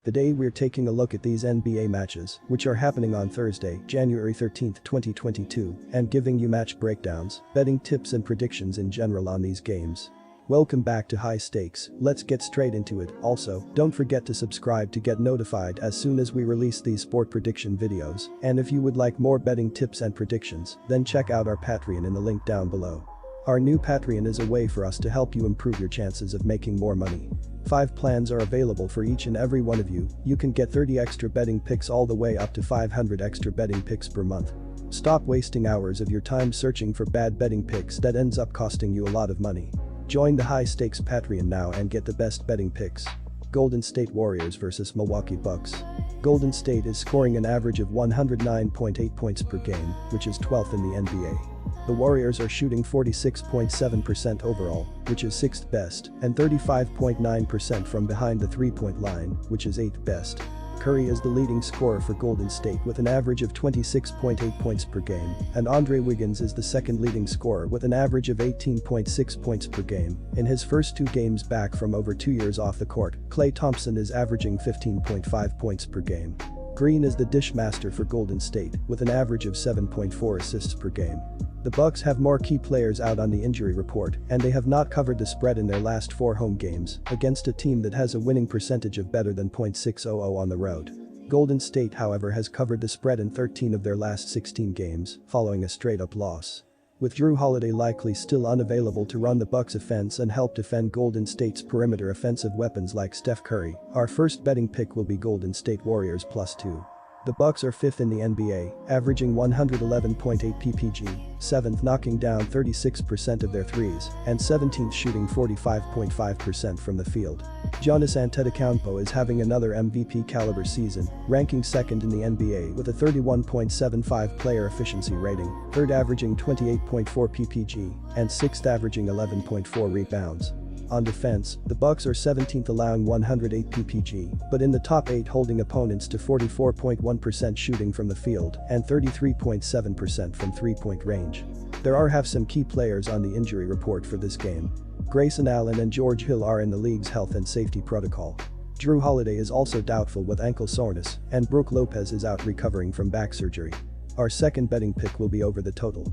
Today we're taking a look at these NBA matches, which are happening on Thursday, January 13, 2022, and giving you match breakdowns, betting tips and predictions in general on these games. Welcome back to High Stakes, let's get straight into it. Also, don't forget to subscribe to get notified as soon as we release these sport prediction videos, and if you would like more betting tips and predictions, then check out our Patreon in the link down below. Our new Patreon is a way for us to help you improve your chances of making more money. 5 plans are available for each and every one of you. You can get 30 extra betting picks all the way up to 500 extra betting picks per month. Stop wasting hours of your time searching for bad betting picks that ends up costing you a lot of money. Join the High Stakes Patreon now and get the best betting picks. Golden State Warriors vs Milwaukee Bucks. Golden State is scoring an average of 109.8 points per game, which is 12th in the NBA. The Warriors are shooting 46.7% overall, which is 6th best, and 35.9% from behind the three-point line, which is 8th best. Curry is the leading scorer for Golden State with an average of 26.8 points per game, and Andre Wiggins is the second leading scorer with an average of 18.6 points per game. In his first 2 games back from over 2 years off the court, Klay Thompson is averaging 15.5 points per game. Green is the dish master for Golden State with an average of 7.4 assists per game. The Bucks have more key players out on the injury report, and they have not covered the spread in their last 4 home games against a team that has a winning percentage of better than .600 on the road. Golden State, however, has covered the spread in 13 of their last 16 games, following a straight-up loss. With Jrue Holiday likely still unavailable to run the Bucks' offense and help defend Golden State's perimeter offensive weapons like Steph Curry, our first betting pick will be Golden State Warriors +2. The Bucks are 5th in the NBA, averaging 111.8 ppg, 7th knocking down 36% of their threes, and 17th shooting 45.5% from the field. Giannis Antetokounmpo is having another MVP caliber season, ranking 2nd in the NBA with a 31.75 player efficiency rating, 3rd averaging 28.4 ppg, and 6th averaging 11.4 rebounds. On defense, the Bucks are 17th allowing 108 ppg, but in the top 8 holding opponents to 44.1% shooting from the field and 33.7% from three-point range. There have some key players on the injury report for this game. Grayson Allen and George Hill are in the league's health and safety protocol. Jrue Holiday is also doubtful with ankle soreness, and Brook Lopez is out recovering from back surgery. Our second betting pick will be over the total.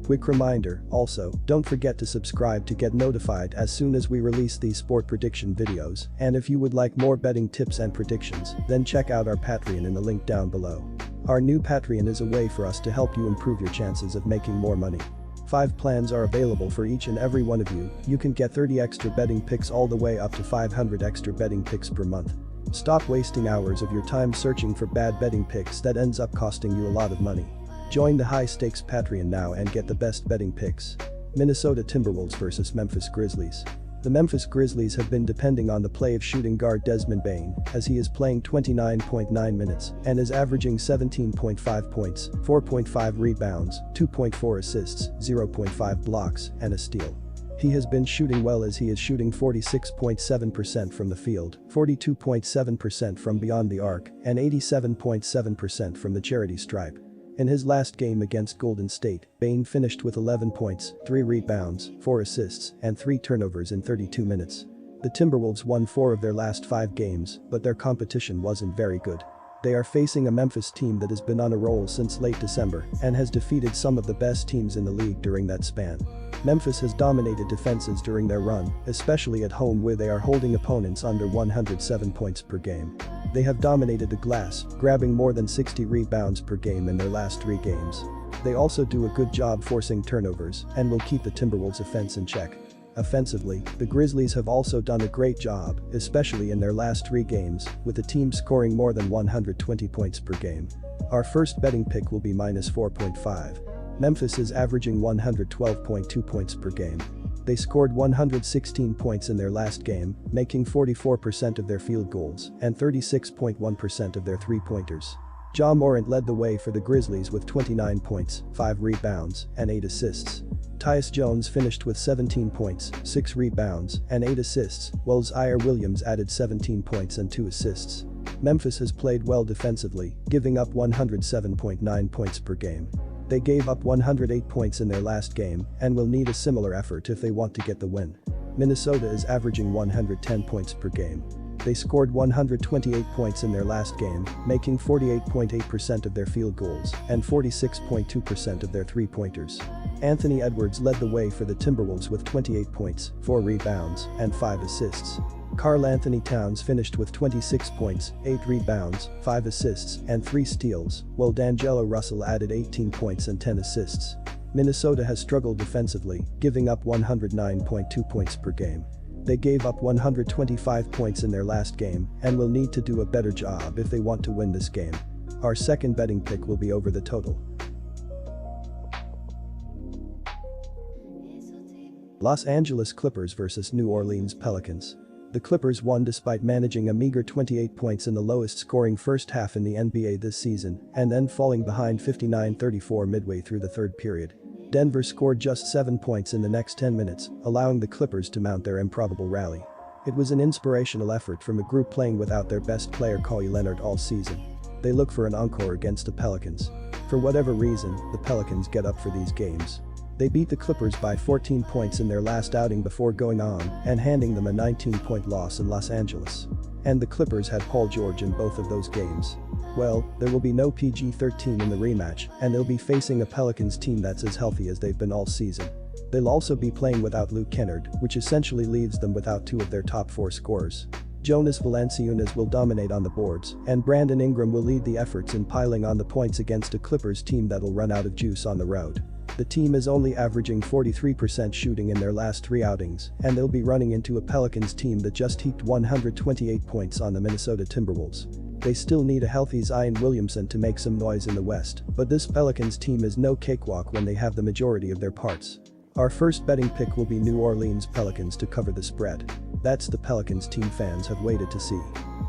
Quick reminder, also, don't forget to subscribe to get notified as soon as we release these sport prediction videos, and if you would like more betting tips and predictions, then check out our Patreon in the link down below. Our new Patreon is a way for us to help you improve your chances of making more money. 5 plans are available for each and every one of you. You can get 30 extra betting picks all the way up to 500 extra betting picks per month. Stop wasting hours of your time searching for bad betting picks that ends up costing you a lot of money. Join the High Stakes Patreon now and get the best betting picks. Minnesota Timberwolves vs Memphis Grizzlies. The Memphis Grizzlies have been depending on the play of shooting guard Desmond Bane, as he is playing 29.9 minutes and is averaging 17.5 points, 4.5 rebounds, 2.4 assists, 0.5 blocks, and a steal. He has been shooting well as he is shooting 46.7% from the field, 42.7% from beyond the arc, and 87.7% from the charity stripe. In his last game against Golden State, Bane finished with 11 points, 3 rebounds, 4 assists, and 3 turnovers in 32 minutes. The Timberwolves won 4 of their last 5 games, but their competition wasn't very good. They are facing a Memphis team that has been on a roll since late December and has defeated some of the best teams in the league during that span. Memphis has dominated defenses during their run, especially at home where they are holding opponents under 107 points per game. They have dominated the glass, grabbing more than 60 rebounds per game in their last 3 games. They also do a good job forcing turnovers and will keep the Timberwolves' offense in check. Offensively, the Grizzlies have also done a great job, especially in their last 3 games, with the team scoring more than 120 points per game. Our first betting pick will be -4.5. Memphis is averaging 112.2 points per game. They scored 116 points in their last game, making 44% of their field goals and 36.1% of their three-pointers. Ja Morant led the way for the Grizzlies with 29 points, 5 rebounds, and 8 assists. Tyus Jones finished with 17 points, 6 rebounds, and 8 assists, while Zaire Williams added 17 points and 2 assists. Memphis has played well defensively, giving up 107.9 points per game. They gave up 108 points in their last game and will need a similar effort if they want to get the win. Minnesota is averaging 110 points per game. They scored 128 points in their last game, making 48.8% of their field goals and 46.2% of their three-pointers. Anthony Edwards led the way for the Timberwolves with 28 points, 4 rebounds, and 5 assists. Karl Anthony Towns finished with 26 points, 8 rebounds, 5 assists, and 3 steals, while D'Angelo Russell added 18 points and 10 assists. Minnesota has struggled defensively, giving up 109.2 points per game. They gave up 125 points in their last game and will need to do a better job if they want to win this game. Our second betting pick will be over the total. Los Angeles Clippers vs New Orleans Pelicans. The Clippers won despite managing a meager 28 points in the lowest scoring first half in the NBA this season and then falling behind 59-34 midway through the third period. Denver scored just 7 points in the next 10 minutes, allowing the Clippers to mount their improbable rally. It was an inspirational effort from a group playing without their best player Kawhi Leonard all season. They look for an encore against the Pelicans. For whatever reason, the Pelicans get up for these games. They beat the Clippers by 14 points in their last outing before going on and handing them a 19-point loss in Los Angeles. And the Clippers had Paul George in both of those games. Well, there will be no PG-13 in the rematch, and they'll be facing a Pelicans team that's as healthy as they've been all season. They'll also be playing without Luke Kennard, which essentially leaves them without 2 of their top 4 scorers. Jonas Valanciunas will dominate on the boards, and Brandon Ingram will lead the efforts in piling on the points against a Clippers team that'll run out of juice on the road. The team is only averaging 43% shooting in their last 3 outings, and they'll be running into a Pelicans team that just heaped 128 points on the Minnesota Timberwolves. They still need a healthy Zion Williamson to make some noise in the West, but this Pelicans team is no cakewalk when they have the majority of their parts. Our first betting pick will be New Orleans Pelicans to cover the spread. That's the Pelicans team fans have waited to see.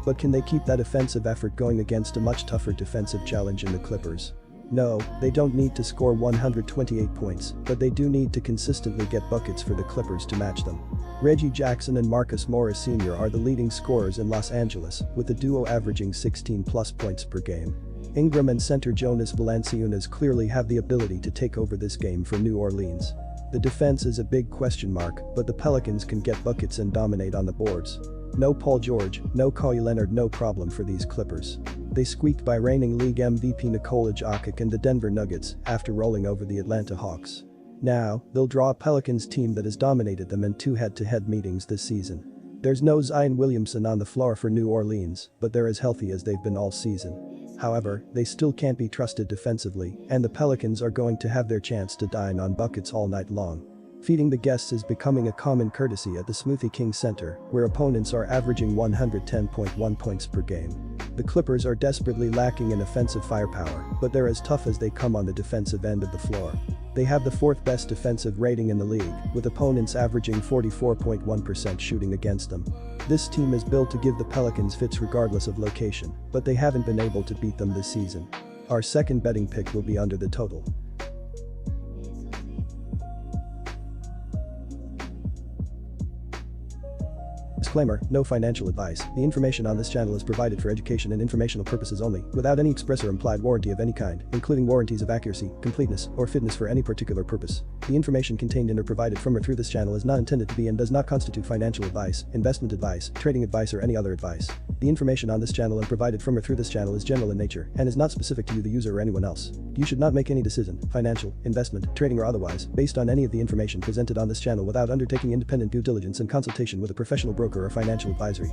But can they keep that offensive effort going against a much tougher defensive challenge in the Clippers? No, they don't need to score 128 points, but they do need to consistently get buckets for the Clippers to match them. Reggie Jackson and Marcus Morris Sr. are the leading scorers in Los Angeles, with the duo averaging 16+ points per game. Ingram and center Jonas Valanciunas clearly have the ability to take over this game for New Orleans. The defense is a big question mark, but the Pelicans can get buckets and dominate on the boards. No Paul George, no Kawhi Leonard, no problem for these Clippers. They squeaked by reigning league MVP Nikola Jokic and the Denver Nuggets after rolling over the Atlanta Hawks. Now, they'll draw a Pelicans team that has dominated them in 2 head-to-head meetings this season. There's no Zion Williamson on the floor for New Orleans, but they're as healthy as they've been all season. However, they still can't be trusted defensively, and the Pelicans are going to have their chance to dine on buckets all night long. Feeding the guests is becoming a common courtesy at the Smoothie King Center, where opponents are averaging 110.1 points per game. The Clippers are desperately lacking in offensive firepower, but they're as tough as they come on the defensive end of the floor. They have the 4th best defensive rating in the league, with opponents averaging 44.1% shooting against them. This team is built to give the Pelicans fits regardless of location, but they haven't been able to beat them this season. Our second betting pick will be under the total. Disclaimer, no financial advice. The information on this channel is provided for education and informational purposes only, without any express or implied warranty of any kind, including warranties of accuracy, completeness, or fitness for any particular purpose. The information contained in or provided from or through this channel is not intended to be and does not constitute financial advice, investment advice, trading advice, or any other advice. The information on this channel and provided from or through this channel is general in nature and is not specific to you, the user, or anyone else. You should not make any decision, financial, investment, trading, or otherwise, based on any of the information presented on this channel without undertaking independent due diligence and consultation with a professional broker or financial advisory.